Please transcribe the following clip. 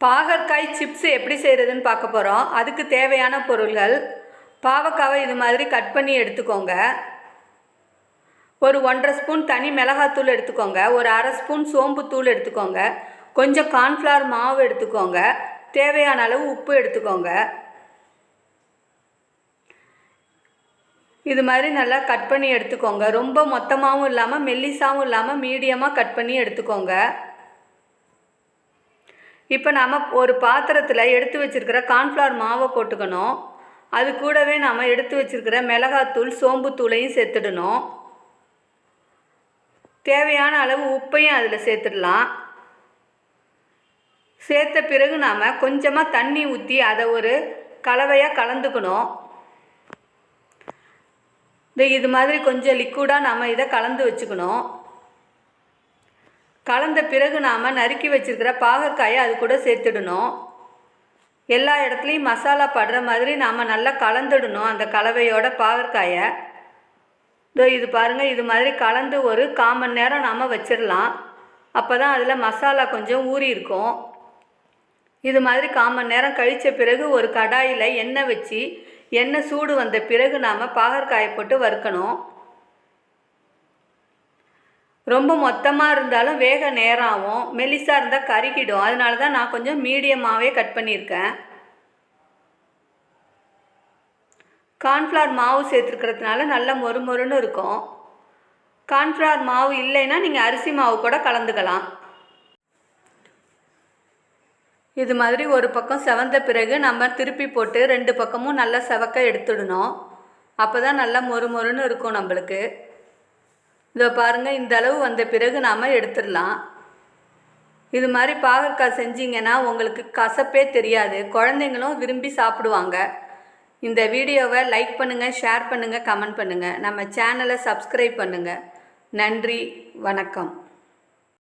பாகற்காய் சிப்ஸ் எப்படி செய்கிறதுன்னு பார்க்க போகிறோம். அதுக்கு தேவையான பொருள்கள்: பாவக்காவை இது மாதிரி கட் பண்ணி எடுத்துக்கோங்க. ஒரு 1.5 ஸ்பூன் தனி மிளகாத்தூள் எடுத்துக்கோங்க. ஒரு 1/2 ஸ்பூன் சோம்புத்தூள் எடுத்துக்கோங்க. கொஞ்சம் கார்ன்ஃப்ளவர் மாவு எடுத்துக்கோங்க. தேவையான அளவு உப்பு எடுத்துக்கோங்க. இது மாதிரி நல்லா கட் பண்ணி எடுத்துக்கோங்க. ரொம்ப மொத்தமாகவும் இல்லாமல் மெல்லிசாவும் இல்லாமல் மீடியமாக கட் பண்ணி எடுத்துக்கோங்க. இப்போ நாம் ஒரு பாத்திரத்தில் எடுத்து வச்சுருக்கிற கார்ன்ஃப்ளவர் மாவை போட்டுக்கணும். அது கூடவே நாம் எடுத்து வச்சுருக்கிற மிளகாத்தூள் சோம்புத்தூளையும் சேர்த்துடணும். தேவையான அளவு உப்பையும் அதில் சேர்த்துடலாம். சேர்த்த பிறகு நாம் கொஞ்சமாக தண்ணி ஊற்றி அதை ஒரு கலவையாக கலந்துக்கணும். இது மாதிரி கொஞ்சம் லிக்விடாக நாம் இதை கலந்து வச்சுக்கணும். கலந்த பிறகு நாம் நறுக்கி வச்சுருக்கிற பாகற்காயை அது கூட சேர்த்துடணும். எல்லா இடத்துலையும் மசாலா படுற மாதிரி நாம் நல்லா கலந்துடணும். அந்த கலவையோட பாகற்காயை இது பாருங்கள், இது மாதிரி கலந்து ஒரு 1/4 மணி நேரம் நாம் வச்சிடலாம். அப்போ தான் அதில் மசாலா கொஞ்சம் ஊறி இருக்கும். இது மாதிரி 1/4 மணி நேரம் கழித்த பிறகு ஒரு கடாயில் எண்ணெய் வச்சு எண்ணெய் சூடு வந்த பிறகு நாம் பாகற்காயை போட்டு வறுக்கணும். ரொம்ப மொத்தமாக இருந்தாலும் வேக நேரம் ஆகும், மெலிசாக இருந்தால் கருகிடும். அதனால தான் நான் கொஞ்சம் மீடியமாகவே கட் பண்ணியிருக்கேன். கார்ன்ஃப்ளவர் மாவு சேர்த்துருக்கிறதுனால நல்லா மொறுமொறுன்னு இருக்கும். கார்ன்ஃப்ளவர் மாவு இல்லைன்னா நீங்கள் அரிசி மாவு கூட கலந்துக்கலாம். இது மாதிரி ஒரு பக்கம் செவந்த பிறகு நம்ம திருப்பி போட்டு 2 பக்கமும் நல்லா செவக்க எடுத்துடணும். அப்போ தான் நல்லா மொறுமொறுன்னு இருக்கும் நம்மளுக்கு. இதை பாருங்கள், இந்த அளவு வந்த பிறகு நாம் எடுத்துடலாம். இது மாதிரி பாகற்காய் செஞ்சிங்கன்னா உங்களுக்கு கசப்பே தெரியாது. குழந்தைங்களும் விரும்பி சாப்பிடுவாங்க. இந்த வீடியோவை லைக் பண்ணுங்கள், ஷேர் பண்ணுங்கள், கமெண்ட் பண்ணுங்கள். நம்ம சேனலை சப்ஸ்கிரைப் பண்ணுங்கள். நன்றி, வணக்கம்.